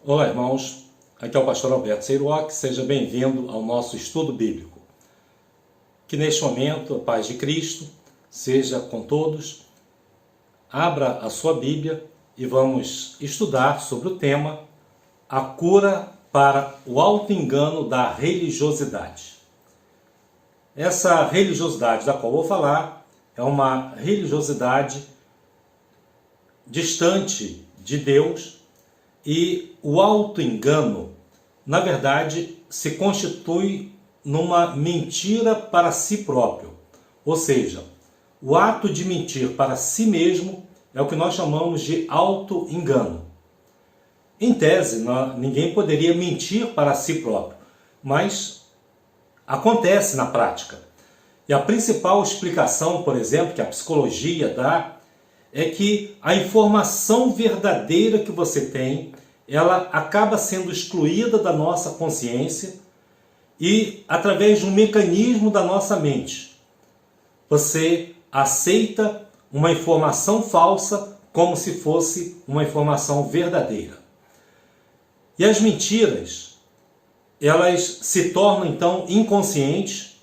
Olá, irmãos. Aqui é o pastor Alberto Seiroc. Seja bem-vindo ao nosso estudo bíblico. Que neste momento a paz de Cristo seja com todos. Abra a sua Bíblia e vamos estudar sobre o tema A cura para o auto-engano da religiosidade. Essa religiosidade da qual vou falar é uma religiosidade distante de Deus. E o auto-engano, na verdade, se constitui numa mentira para si próprio. Ou seja, o ato de mentir para si mesmo é o que nós chamamos de auto-engano. Em tese, ninguém poderia mentir para si próprio, mas acontece na prática. E a principal explicação, por exemplo, que a psicologia dá, é que a informação verdadeira que você tem, ela acaba sendo excluída da nossa consciência e através de um mecanismo da nossa mente. Você aceita uma informação falsa como se fosse uma informação verdadeira. E as mentiras, elas se tornam então inconscientes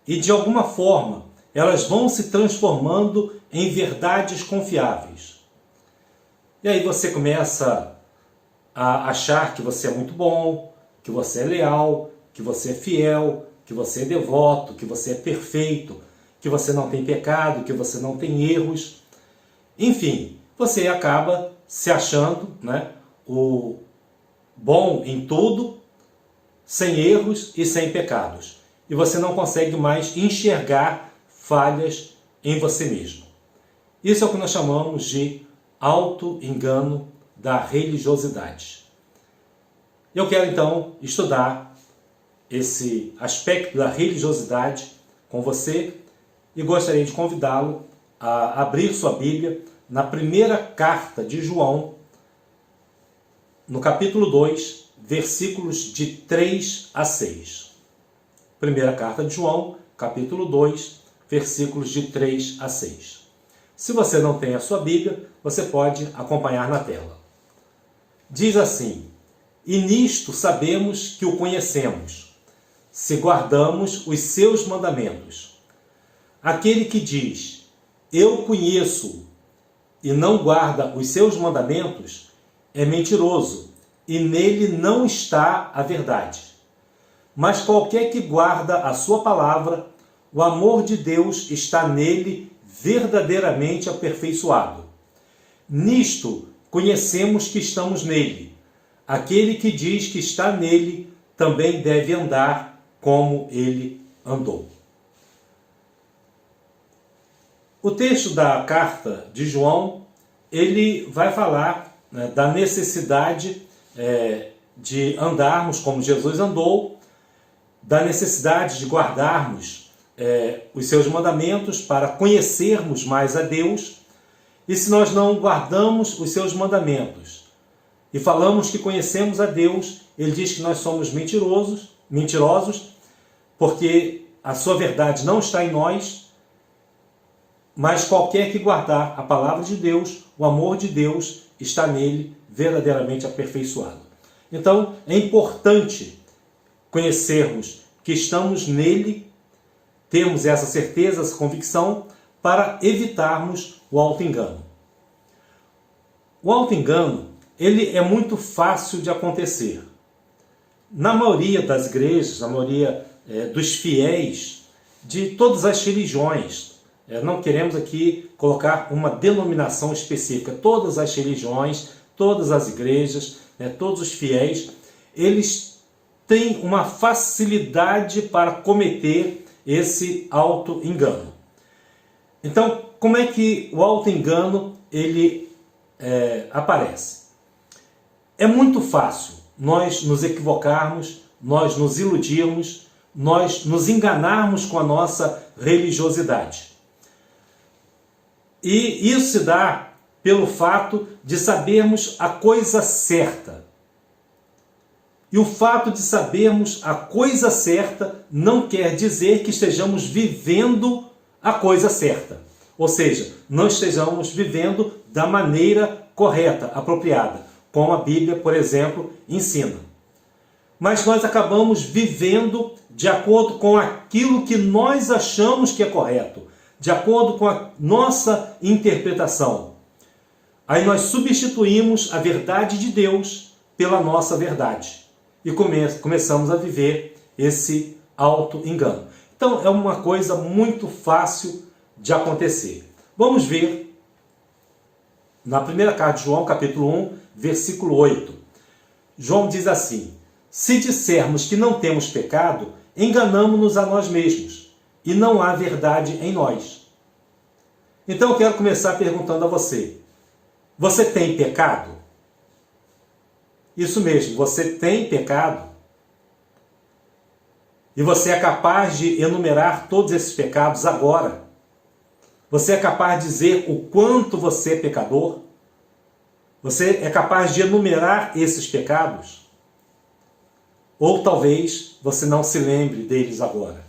e de alguma forma elas vão se transformando em verdades confiáveis. E aí você começa a achar que você é muito bom, que você é leal, que você é fiel, que você é devoto, que você é perfeito, que você não tem pecado, que você não tem erros. Enfim, você acaba se achando, o bom em tudo, sem erros e sem pecados. E você não consegue mais enxergar falhas em você mesmo. Isso é o que nós chamamos de auto-engano da religiosidade. Eu quero então estudar esse aspecto da religiosidade com você e gostaria de convidá-lo a abrir sua Bíblia na primeira carta de João, no capítulo 2, versículos de 3 a 6. Primeira carta de João, capítulo 2, versículos de 3 a 6. Se você não tem a sua Bíblia, você pode acompanhar na tela. Diz assim: E nisto sabemos que o conhecemos, se guardamos os seus mandamentos. Aquele que diz, eu conheço, e não guarda os seus mandamentos, é mentiroso, e nele não está a verdade. Mas qualquer que guarda a sua palavra, o amor de Deus está nele verdadeiramente aperfeiçoado. Nisto conhecemos que estamos nele. Aquele que diz que está nele também deve andar como ele andou. O texto da carta de João, ele vai falar da necessidade de andarmos como Jesus andou, da necessidade de guardarmos os seus mandamentos para conhecermos mais a Deus. E se nós não guardamos os seus mandamentos e falamos que conhecemos a Deus, ele diz que nós somos mentirosos, porque a sua verdade não está em nós, mas qualquer que guardar a palavra de Deus, o amor de Deus está nele verdadeiramente aperfeiçoado. Então é importante conhecermos que estamos nele, termos essa certeza, essa convicção, para evitarmos o auto-engano. O auto-engano, ele é muito fácil de acontecer. Na maioria das igrejas, na maioria dos fiéis, de todas as religiões, não queremos aqui colocar uma denominação específica, todas as religiões, todas as igrejas, todos os fiéis, eles têm uma facilidade para cometer esse auto-engano. Então, como é que o auto-engano ele aparece? É muito fácil nós nos equivocarmos, nós nos iludirmos, nós nos enganarmos com a nossa religiosidade. E isso se dá pelo fato de sabermos a coisa certa. E o fato de sabermos a coisa certa não quer dizer que estejamos vivendo a coisa certa. Ou seja, não estejamos vivendo da maneira correta, apropriada. como a Bíblia, por exemplo, ensina. Mas nós acabamos vivendo de acordo com aquilo que nós achamos que é correto, de acordo com a nossa interpretação. Aí nós substituímos a verdade de Deus pela nossa verdade e começamos a viver esse auto-engano. Então é uma coisa muito fácil de acontecer. Vamos ver na primeira carta de João, capítulo 1, versículo 8. João diz assim: se dissermos que não temos pecado, enganamo-nos a nós mesmos, e não há verdade em nós. Então eu quero começar perguntando a você: você tem pecado? Isso mesmo, você tem pecado? E você é capaz de enumerar todos esses pecados agora? Você é capaz de dizer o quanto você é pecador? Você é capaz de enumerar esses pecados? Ou talvez você não se lembre deles agora.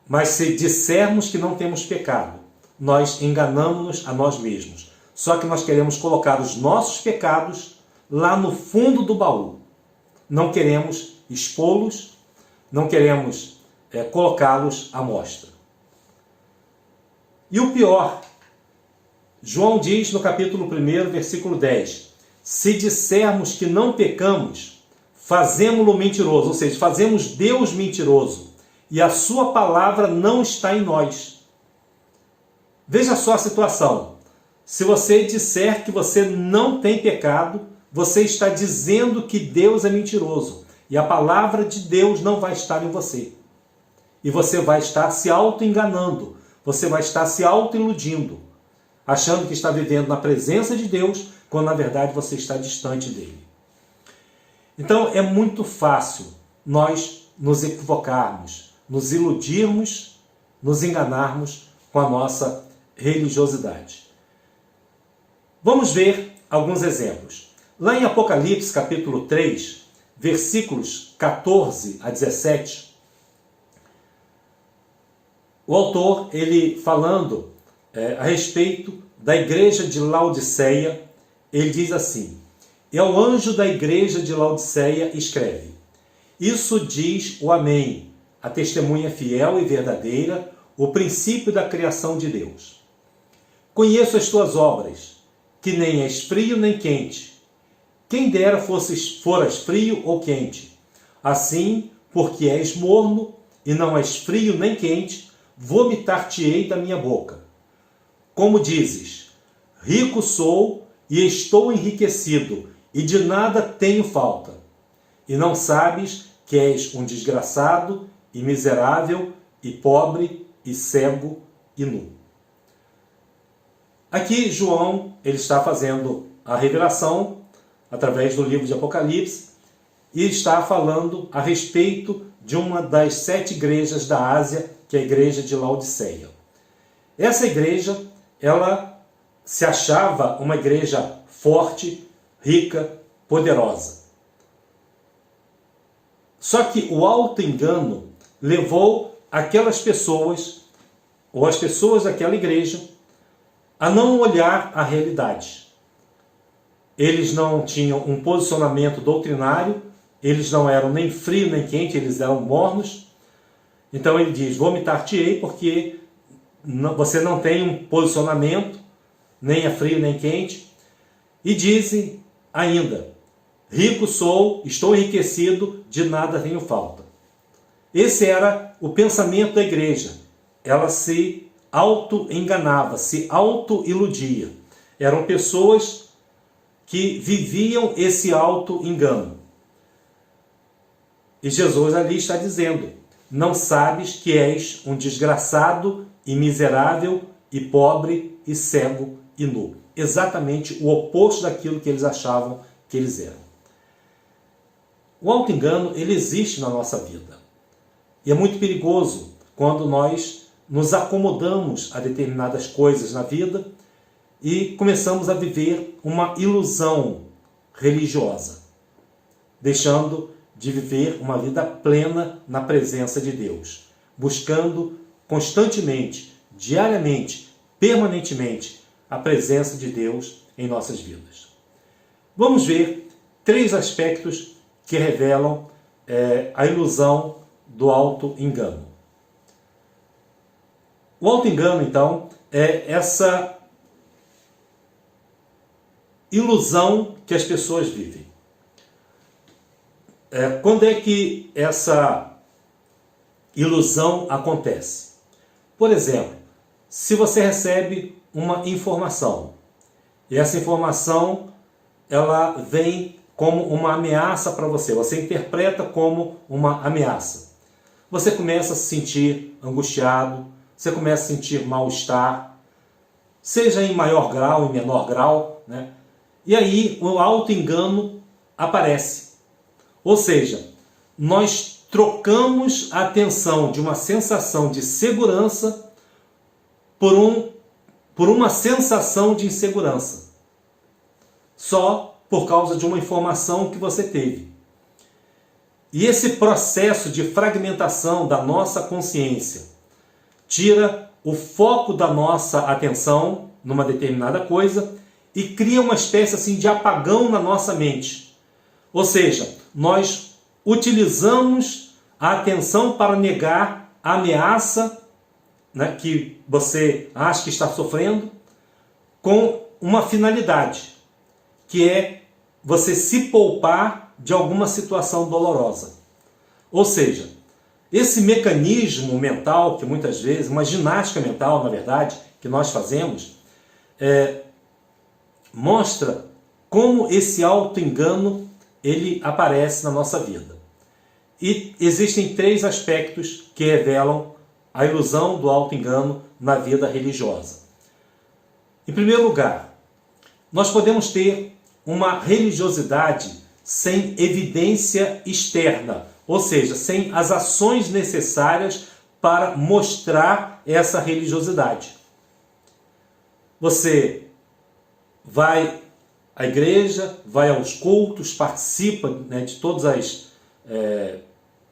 Mas se dissermos que não temos pecado, nós enganamos-nos a nós mesmos. Só que nós queremos colocar os nossos pecados lá no fundo do baú. Não queremos expô-los, não queremos colocá-los à mostra. E o pior, João diz no capítulo 1, versículo 10, se dissermos que não pecamos, fazemo-lo mentiroso, ou seja, fazemos Deus mentiroso, e a sua palavra não está em nós. Veja só a situação. Se você disser que você não tem pecado, você está dizendo que Deus é mentiroso, e a palavra de Deus não vai estar em você. E você vai estar se auto-enganando, você vai estar se auto-iludindo, achando que está vivendo na presença de Deus, quando na verdade você está distante dele. Então é muito fácil nós nos equivocarmos, nos iludirmos, nos enganarmos com a nossa religiosidade. Vamos ver alguns exemplos. Lá em Apocalipse, capítulo 3, versículos 14 a 17, o autor, ele falando a respeito da igreja de Laodiceia, ele diz assim: e ao anjo da igreja de Laodiceia escreve: isso diz o Amém, a testemunha fiel e verdadeira, o princípio da criação de Deus. Conheço as tuas obras, que nem és frio nem quente. Quem dera foras frio ou quente. Assim, porque és morno e não és frio nem quente, vomitar-te-ei da minha boca. Como dizes, rico sou e estou enriquecido, e de nada tenho falta. E não sabes que és um desgraçado e miserável e pobre e cego e nu. Aqui João, ele está fazendo a revelação através do livro de Apocalipse e está falando a respeito de uma das 7 igrejas da Ásia, que é a igreja de Laodiceia. Essa igreja, ela se achava uma igreja forte, rica, poderosa. Só que o auto-engano levou aquelas pessoas, ou as pessoas daquela igreja, a não olhar a realidade. Eles não tinham um posicionamento doutrinário, eles não eram nem frio nem quente, eles eram mornos. Então ele diz, vomitar-te-ei, porque você não tem um posicionamento, nem é frio nem quente. E dizem ainda, rico sou, estou enriquecido, de nada tenho falta. Esse era o pensamento da igreja. Ela se auto-enganava, se auto-iludia. Eram pessoas que viviam esse auto-engano. E Jesus ali está dizendo, não sabes que és um desgraçado e miserável e pobre e cego e nu. Exatamente o oposto daquilo que eles achavam que eles eram. O auto-engano, ele existe na nossa vida. E é muito perigoso quando nós nos acomodamos a determinadas coisas na vida e começamos a viver uma ilusão religiosa, deixando de viver uma vida plena na presença de Deus, buscando constantemente, diariamente, permanentemente a presença de Deus em nossas vidas. Vamos ver 3 aspectos que revelam a ilusão do auto-engano. O auto-engano, então, é essa ilusão que as pessoas vivem. Quando é que essa ilusão acontece? Por exemplo, se você recebe uma informação, e essa informação ela vem como uma ameaça para você, você interpreta como uma ameaça. Você começa a se sentir angustiado, você começa a sentir mal-estar, seja em maior grau, em menor grau, né? E aí o auto-engano aparece. Ou seja, nós trocamos a atenção de uma sensação de segurança por uma sensação de insegurança. Só por causa de uma informação que você teve. E esse processo de fragmentação da nossa consciência tira o foco da nossa atenção numa determinada coisa e cria uma espécie assim de apagão na nossa mente. Ou seja, nós utilizamos a atenção para negar a ameaça, né, que você acha que está sofrendo, com uma finalidade, que é você se poupar de alguma situação dolorosa. Ou seja, esse mecanismo mental, que muitas vezes, uma ginástica mental, na verdade, que nós fazemos, mostra como esse auto-engano ele aparece na nossa vida. E existem 3 aspectos que revelam a ilusão do auto-engano na vida religiosa. Em primeiro lugar, nós podemos ter uma religiosidade sem evidência externa, ou seja, sem as ações necessárias para mostrar essa religiosidade. Você vai à igreja, vai aos cultos, participa, né, de todas as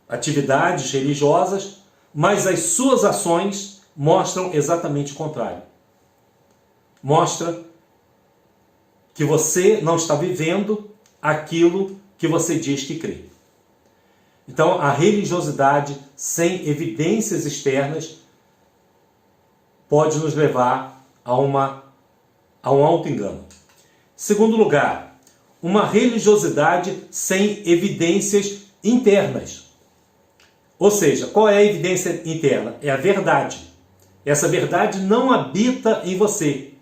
atividades religiosas, mas as suas ações mostram exatamente o contrário. Mostra que você não está vivendo aquilo que você diz que crê. Então, a religiosidade sem evidências externas pode nos levar a um auto-engano. Segundo lugar, uma religiosidade sem evidências internas. Ou seja, qual é a evidência interna? É a verdade. Essa verdade não habita em você.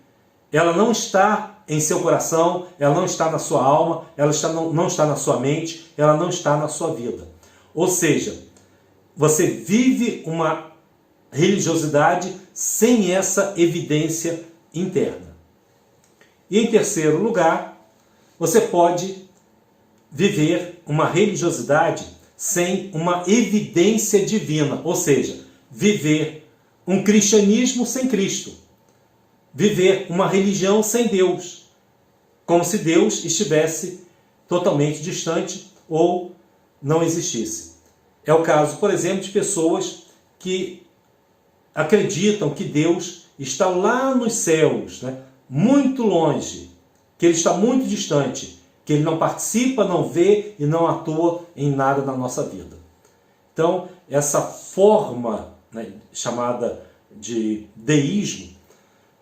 Ela não está em seu coração, ela não está na sua alma, ela não está na sua mente, ela não está na sua vida. Ou seja, você vive uma religiosidade sem essa evidência interna. E em terceiro lugar, você pode viver uma religiosidade sem uma evidência divina, ou seja, viver um cristianismo sem Cristo, viver uma religião sem Deus, como se Deus estivesse totalmente distante ou não existisse. É o caso, por exemplo, de pessoas que acreditam que Deus está lá nos céus, né, muito longe, que Ele está muito distante, que Ele não participa, não vê e não atua em nada na nossa vida. Então, essa forma, né, chamada de deísmo,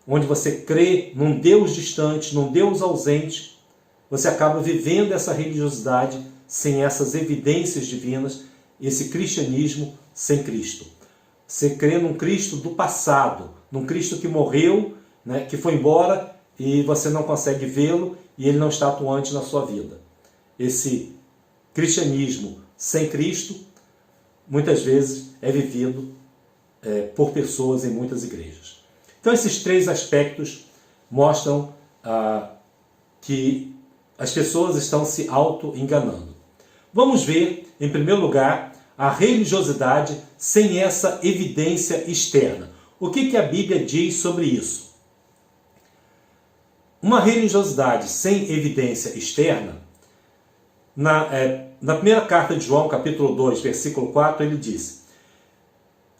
onde você crê num Deus distante, num Deus ausente, você acaba vivendo essa religiosidade sem essas evidências divinas, esse cristianismo sem Cristo. Você crê num Cristo do passado, num Cristo que morreu, né, que foi embora e você não consegue vê-lo e ele não está atuante na sua vida. Esse cristianismo sem Cristo, muitas vezes, é vivido por pessoas em muitas igrejas. Então, esses 3 aspectos mostram que as pessoas estão se auto-enganando. Vamos ver, em primeiro lugar, a religiosidade sem essa evidência externa. O que a Bíblia diz sobre isso? Uma religiosidade sem evidência externa, na primeira carta de João, capítulo 2, versículo 4, ele diz: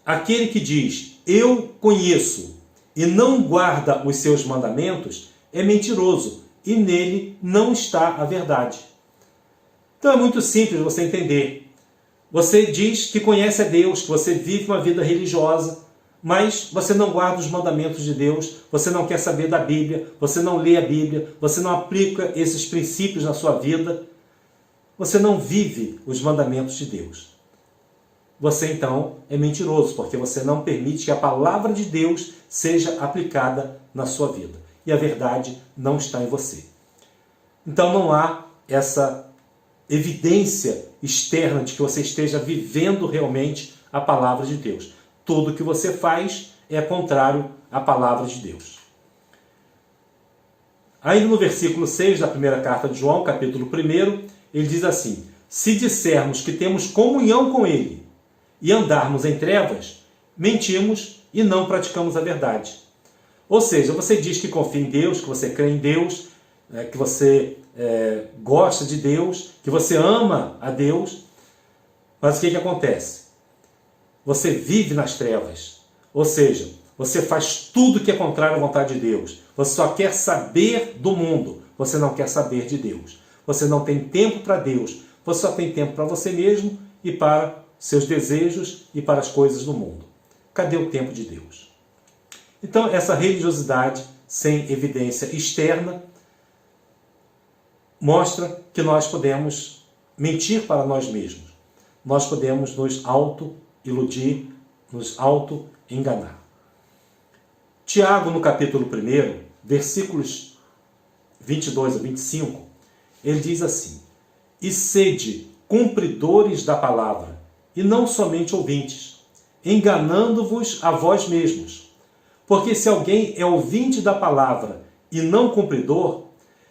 aquele que diz, eu conheço, e não guarda os seus mandamentos, é mentiroso, e nele não está a verdade. Então é muito simples você entender. Você diz que conhece a Deus, que você vive uma vida religiosa, mas você não guarda os mandamentos de Deus, você não quer saber da Bíblia, você não lê a Bíblia, você não aplica esses princípios na sua vida, você não vive os mandamentos de Deus. Você então é mentiroso, porque você não permite que a palavra de Deus seja aplicada na sua vida. E a verdade não está em você. Então não há essa evidência externa de que você esteja vivendo realmente a palavra de Deus. Tudo que você faz é contrário à palavra de Deus. Ainda no versículo 6 da primeira carta de João, capítulo 1, ele diz assim: se dissermos que temos comunhão com ele e andarmos em trevas, mentimos e não praticamos a verdade. Ou seja, você diz que confia em Deus, que você crê em Deus, que você gosta de Deus, que você ama a Deus, mas o que acontece? Você vive nas trevas, ou seja, você faz tudo que é contrário à vontade de Deus, você só quer saber do mundo, você não quer saber de Deus, você não tem tempo para Deus, você só tem tempo para você mesmo e para seus desejos e para as coisas do mundo. Cadê o tempo de Deus? Então, essa religiosidade sem evidência externa mostra que nós podemos mentir para nós mesmos. Nós podemos nos auto-iludir, nos auto-enganar. Tiago, no capítulo 1, versículos 22 a 25, ele diz assim: e sede cumpridores da palavra, e não somente ouvintes, enganando-vos a vós mesmos. Porque se alguém é ouvinte da palavra e não cumpridor,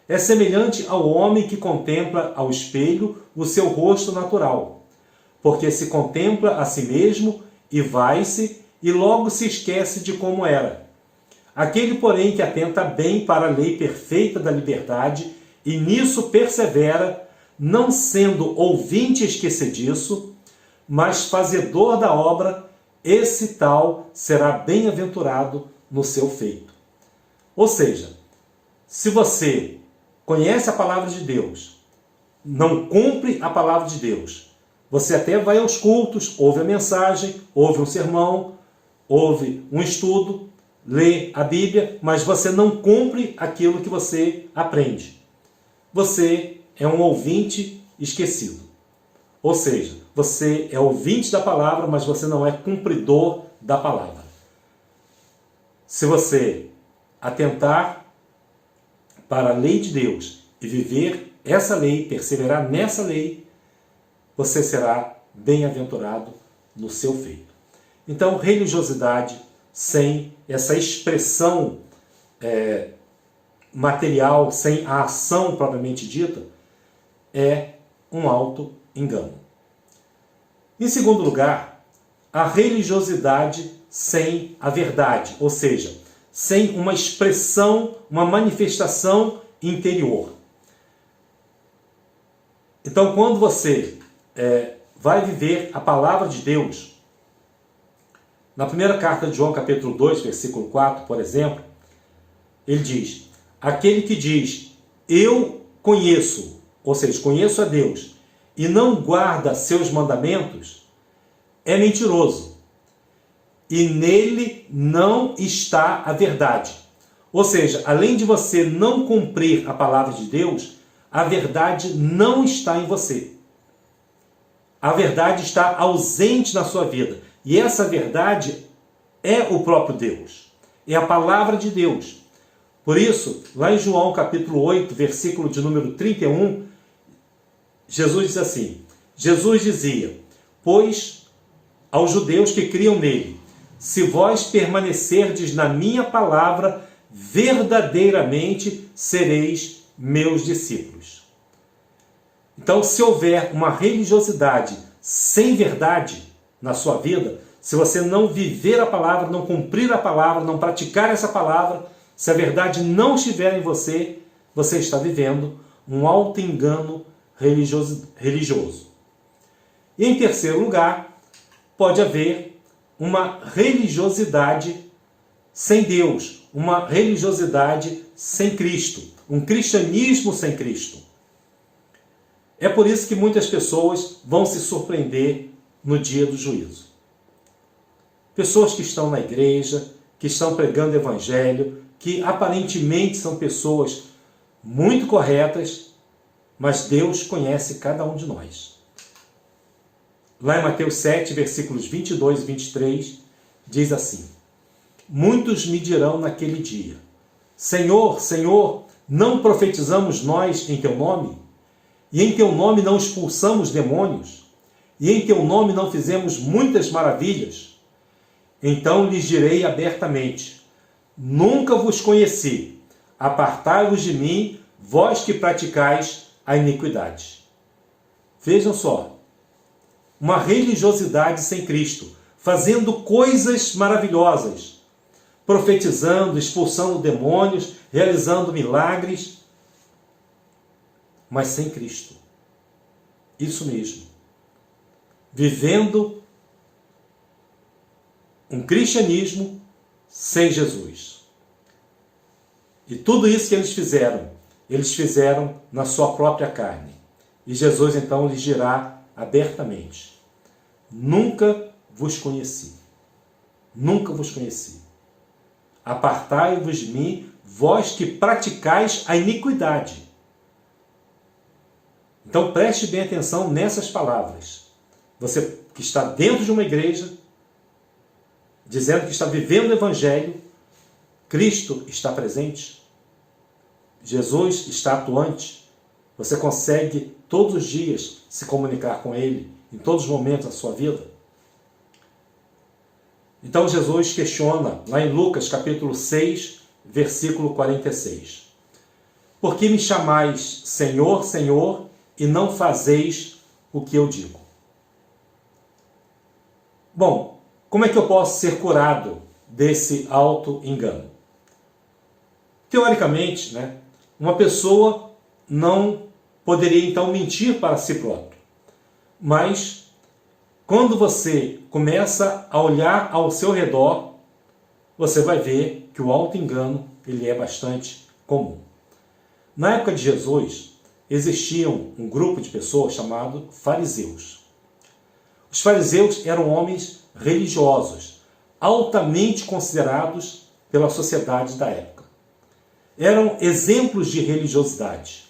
é semelhante ao homem que contempla ao espelho o seu rosto natural. Porque se contempla a si mesmo e vai-se, e logo se esquece de como era. Aquele, porém, que atenta bem para a lei perfeita da liberdade, e nisso persevera, não sendo ouvinte esquecediço, mas fazedor da obra, esse tal será bem-aventurado no seu feito. Ou seja, se você conhece a palavra de Deus, não cumpre a palavra de Deus, você até vai aos cultos, ouve a mensagem, ouve um sermão, ouve um estudo, lê a Bíblia, mas você não cumpre aquilo que você aprende. Você é um ouvinte esquecido. Ou seja, você é ouvinte da palavra, mas você não é cumpridor da palavra. Se você atentar para a lei de Deus e viver essa lei, perseverar nessa lei, você será bem-aventurado no seu feito. Então, religiosidade sem essa expressão material, sem a ação propriamente dita, é um auto-engano. Em segundo lugar, a religiosidade sem a verdade, ou seja, sem uma expressão, uma manifestação interior. Então, quando você vai viver a palavra de Deus, na primeira carta de João, capítulo 2, versículo 4, por exemplo, ele diz: aquele que diz, eu conheço, ou seja, conheço a Deus, e não guarda seus mandamentos, é mentiroso, e nele não está a verdade. Ou seja, além de você não cumprir a palavra de Deus, a verdade não está em você. A verdade está ausente na sua vida. E essa verdade é o próprio Deus. É a palavra de Deus. Por isso, lá em João capítulo 8, versículo de número 31, Jesus diz assim: Jesus dizia, pois aos judeus que criam nele, se vós permanecerdes na minha palavra, verdadeiramente sereis meus discípulos. Então, se houver uma religiosidade sem verdade na sua vida, se você não viver a palavra, não cumprir a palavra, não praticar essa palavra, se a verdade não estiver em você, você está vivendo um auto-engano religioso. E em terceiro lugar, pode haver uma religiosidade sem Deus, uma religiosidade sem Cristo. um cristianismo sem Cristo. É por isso que muitas pessoas vão se surpreender no dia do juízo. Pessoas que estão na igreja, que estão pregando o evangelho, que aparentemente são pessoas muito corretas, mas Deus conhece cada um de nós. Lá em Mateus 7, versículos 22 e 23, diz assim: muitos me dirão naquele dia: Senhor, Senhor, não profetizamos nós em teu nome? E em teu nome não expulsamos demônios? E em teu nome não fizemos muitas maravilhas? Então lhes direi abertamente: nunca vos conheci. Apartai-vos de mim, vós que praticais a iniquidade. Vejam só, uma religiosidade sem Cristo, fazendo coisas maravilhosas, profetizando, expulsando demônios, realizando milagres, mas sem Cristo. Isso mesmo. Vivendo um cristianismo sem Jesus. E tudo isso que eles fizeram na sua própria carne. E Jesus então lhes dirá abertamente: nunca vos conheci. Nunca vos conheci. Apartai-vos de mim, vós que praticais a iniquidade. Então preste bem atenção nessas palavras. Você que está dentro de uma igreja, dizendo que está vivendo o evangelho, Cristo está presente, Jesus está atuante, você consegue todos os dias se comunicar com Ele, em todos os momentos da sua vida. Então Jesus questiona, lá em Lucas capítulo 6, versículo 46. Por que me chamais Senhor, Senhor, e não fazeis o que eu digo? Bom, como é que eu posso ser curado desse auto-engano? Teoricamente, uma pessoa não poderia então mentir para si próprio. Mas quando você começa a olhar ao seu redor, você vai ver que o auto-engano ele é bastante comum. Na época de Jesus, existia um grupo de pessoas chamado fariseus. Os fariseus eram homens religiosos, altamente considerados pela sociedade da época. Eram exemplos de religiosidade.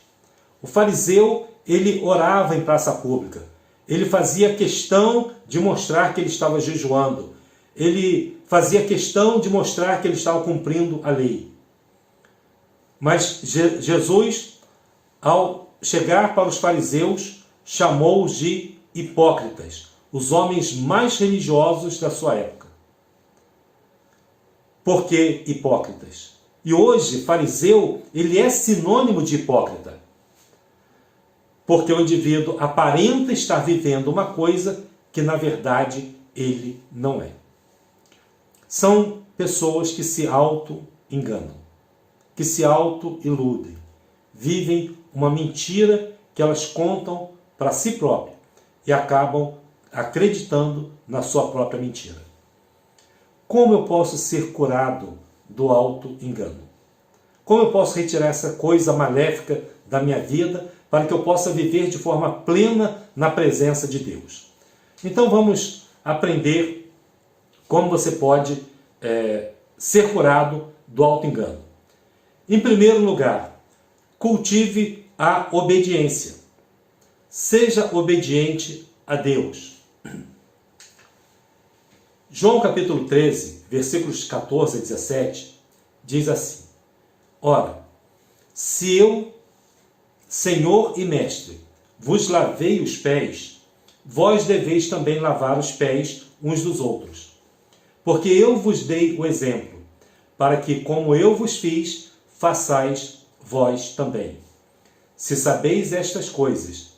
O fariseu, ele orava em praça pública. Ele fazia questão de mostrar que ele estava jejuando. Ele fazia questão de mostrar que ele estava cumprindo a lei. Mas Jesus, ao chegar para os fariseus, chamou-os de hipócritas, os homens mais religiosos da sua época. Por que hipócritas? E hoje, fariseu, ele é sinônimo de hipócrita. Porque o indivíduo aparenta estar vivendo uma coisa que, na verdade, ele não é. São pessoas que se auto-enganam, que se auto-iludem, vivem uma mentira que elas contam para si próprias e acabam acreditando na sua própria mentira. Como eu posso ser curado do auto-engano? Como eu posso retirar essa coisa maléfica da minha vida para que eu possa viver de forma plena na presença de Deus? Então vamos aprender como você pode ser curado do auto-engano. Em primeiro lugar, cultive a obediência. Seja obediente a Deus. João capítulo 13, versículos 14 a 17, diz assim: ora, se eu, Senhor e Mestre, vos lavei os pés, vós deveis também lavar os pés uns dos outros. Porque eu vos dei o exemplo, para que, como eu vos fiz, façais vós também. Se sabeis estas coisas,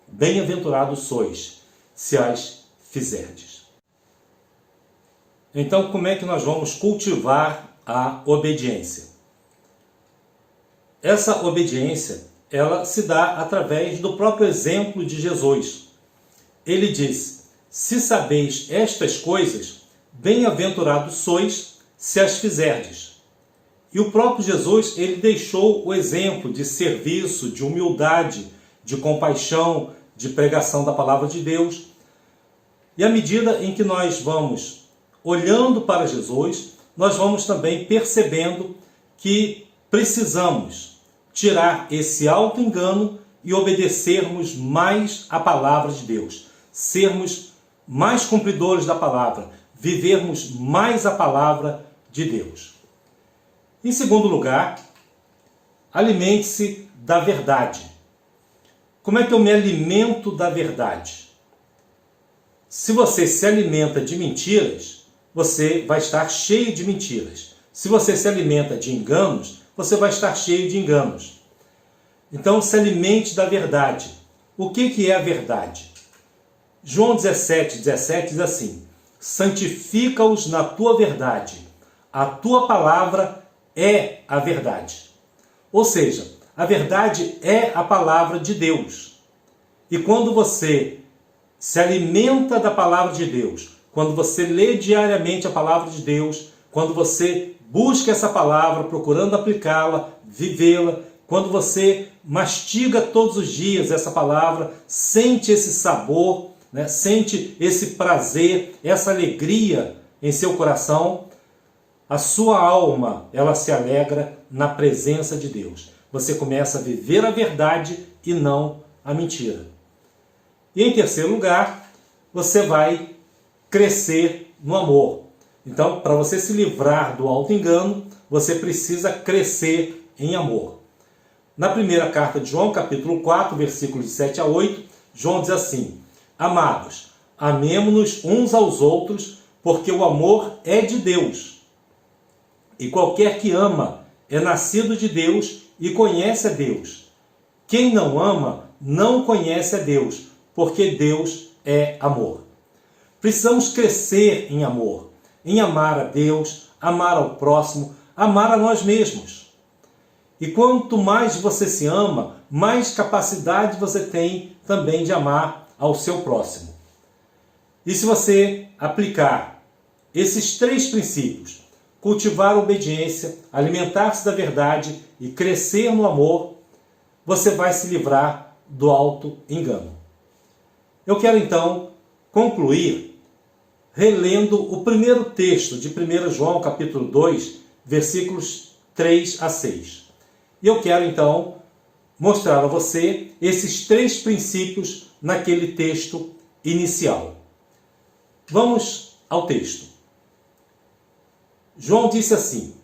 bem-aventurados sois, se as fizerdes. Então, como é que nós vamos cultivar a obediência? Essa obediência, ela se dá através do próprio exemplo de Jesus. Ele diz: se sabeis estas coisas, bem-aventurados sois, se as fizerdes. E o próprio Jesus, ele deixou o exemplo de serviço, de humildade, de compaixão, de pregação da palavra de Deus. E à medida em que nós vamos olhando para Jesus, nós vamos também percebendo que precisamos tirar esse auto-engano e obedecermos mais à palavra de Deus, sermos mais cumpridores da palavra, vivermos mais a palavra de Deus. Em segundo lugar, alimente-se da verdade. Como é que eu me alimento da verdade? Se você se alimenta de mentiras, você vai estar cheio de mentiras. Se você se alimenta de enganos, você vai estar cheio de enganos. Então, se alimente da verdade. O que é a verdade? João 17:17 diz assim: santifica-os na tua verdade, a tua palavra é a verdade. Ou seja, a verdade é a palavra de Deus. E quando você se alimenta da palavra de Deus, quando você lê diariamente a palavra de Deus, quando você busca essa palavra, procurando aplicá-la, vivê-la, quando você mastiga todos os dias essa palavra, sente esse sabor, né? Sente esse prazer, essa alegria em seu coração, a sua alma, ela se alegra na presença de Deus. Você começa a viver a verdade e não a mentira. E em terceiro lugar, você vai crescer no amor. Então, para você se livrar do auto-engano, você precisa crescer em amor. Na primeira carta de João, capítulo 4, versículos de 7 a 8, João diz assim: amados, amemo-nos uns aos outros, porque o amor é de Deus. E qualquer que ama é nascido de Deus e conhece a Deus. Quem não ama não conhece a Deus, porque Deus é amor. Precisamos crescer em amor, em amar a Deus, amar ao próximo, amar a nós mesmos. E quanto mais você se ama, mais capacidade você tem também de amar ao seu próximo. E se você aplicar esses três princípios, cultivar a obediência, alimentar-se da verdade e crescer no amor, você vai se livrar do auto-engano. Eu quero então concluir relendo o primeiro texto de 1 João capítulo 2, versículos 3 a 6. E eu quero então mostrar a você esses três princípios naquele texto inicial. Vamos ao texto. João disse assim: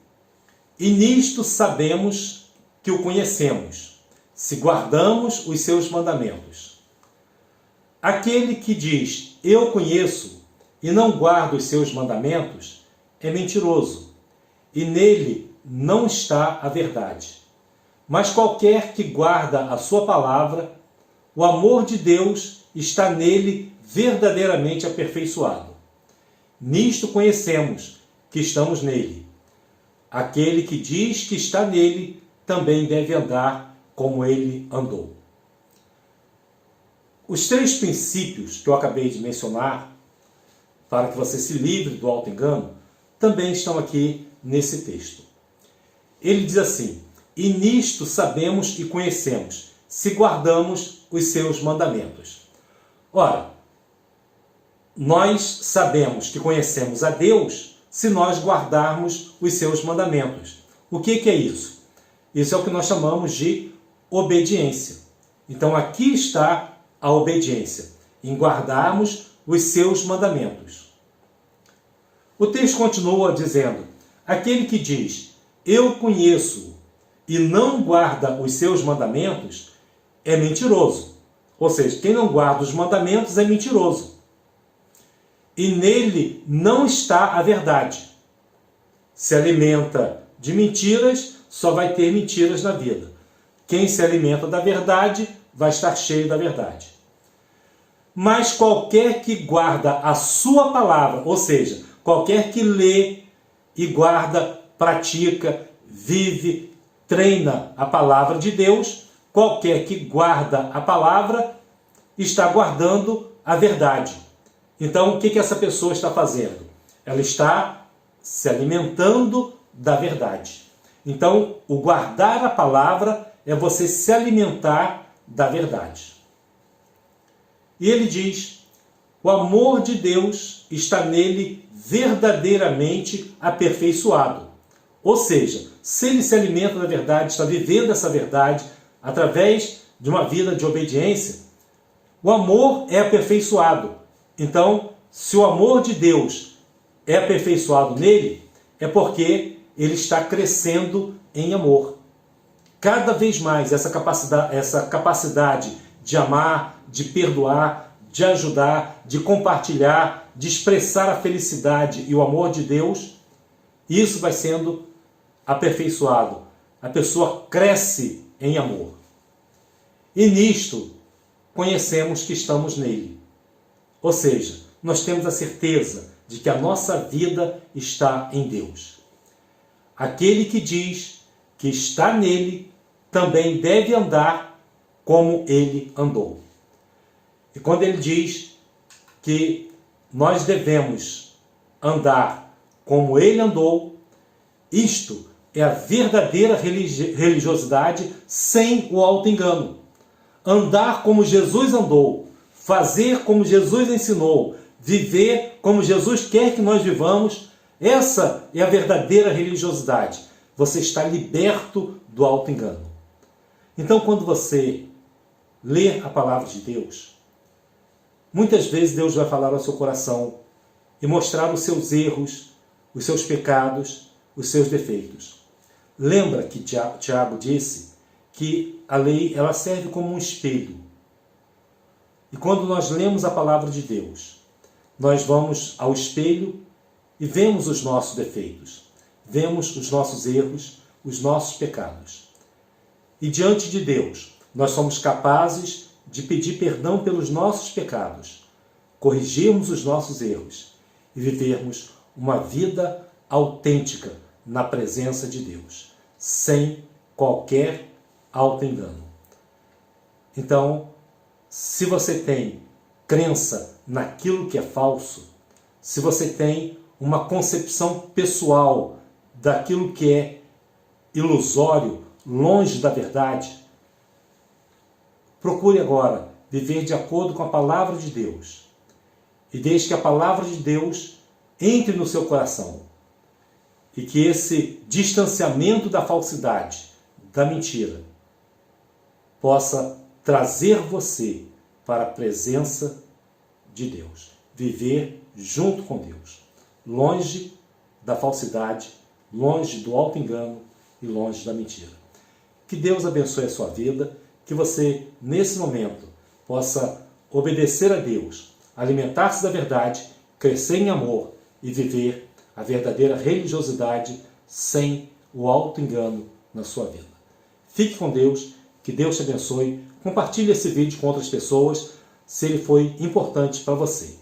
e nisto sabemos que o conhecemos, se guardamos os seus mandamentos. Aquele que diz, eu conheço, e não guarda os seus mandamentos, é mentiroso, e nele não está a verdade. Mas qualquer que guarda a sua palavra, o amor de Deus está nele verdadeiramente aperfeiçoado. Nisto conhecemos que estamos nele. Aquele que diz que está nele também deve andar como ele andou. Os três princípios que eu acabei de mencionar, para que você se livre do auto-engano, também estão aqui nesse texto. Ele diz assim: e nisto sabemos e conhecemos, se guardamos os seus mandamentos. Ora, nós sabemos que conhecemos a Deus se nós guardarmos os seus mandamentos. O que é isso? Isso é o que nós chamamos de obediência. Então aqui está a obediência, em guardarmos os seus mandamentos. O texto continua dizendo: aquele que diz, eu conheço, e não guarda os seus mandamentos, é mentiroso. Ou seja, quem não guarda os mandamentos é mentiroso. E nele não está a verdade. Se alimenta de mentiras, só vai ter mentiras na vida. Quem se alimenta da verdade, vai estar cheio da verdade. Mas qualquer que guarda a sua palavra, ou seja, qualquer que lê e guarda, pratica, vive, treina a palavra de Deus, qualquer que guarda a palavra, está guardando a verdade. Então, o que essa pessoa está fazendo? Ela está se alimentando da verdade. Então, o guardar a palavra é você se alimentar da verdade. E ele diz: o amor de Deus está nele verdadeiramente aperfeiçoado. Ou seja, se ele se alimenta da verdade, está vivendo essa verdade através de uma vida de obediência, o amor é aperfeiçoado. Então, se o amor de Deus é aperfeiçoado nele, é porque ele está crescendo em amor. Cada vez mais essa capacidade de amar, de perdoar, de ajudar, de compartilhar, de expressar a felicidade e o amor de Deus, isso vai sendo aperfeiçoado. A pessoa cresce em amor. E nisto conhecemos que estamos nele. Ou seja, nós temos a certeza de que a nossa vida está em Deus. Aquele que diz que está nele também deve andar como ele andou. E quando ele diz que nós devemos andar como ele andou, isto é a verdadeira religiosidade sem o auto-engano. Andar como Jesus andou, fazer como Jesus ensinou, viver como Jesus quer que nós vivamos, essa é a verdadeira religiosidade. Você está liberto do auto-engano. Então, quando você lê a palavra de Deus, muitas vezes Deus vai falar ao seu coração e mostrar os seus erros, os seus pecados, os seus defeitos. Lembra que Tiago disse que a lei ela serve como um espelho. E quando nós lemos a palavra de Deus, nós vamos ao espelho e vemos os nossos defeitos, vemos os nossos erros, os nossos pecados. E diante de Deus, nós somos capazes de pedir perdão pelos nossos pecados, corrigirmos os nossos erros e vivermos uma vida autêntica na presença de Deus, sem qualquer auto-engano. Então, se você tem crença naquilo que é falso, se você tem uma concepção pessoal daquilo que é ilusório, longe da verdade, procure agora viver de acordo com a palavra de Deus e deixe que a palavra de Deus entre no seu coração e que esse distanciamento da falsidade, da mentira, possa trazer você para a presença de Deus. Viver junto com Deus, longe da falsidade, longe do auto-engano e longe da mentira. Que Deus abençoe a sua vida, que você, nesse momento, possa obedecer a Deus, alimentar-se da verdade, crescer em amor e viver a verdadeira religiosidade sem o auto-engano na sua vida. Fique com Deus, que Deus te abençoe. Compartilhe esse vídeo com outras pessoas, se ele foi importante para você.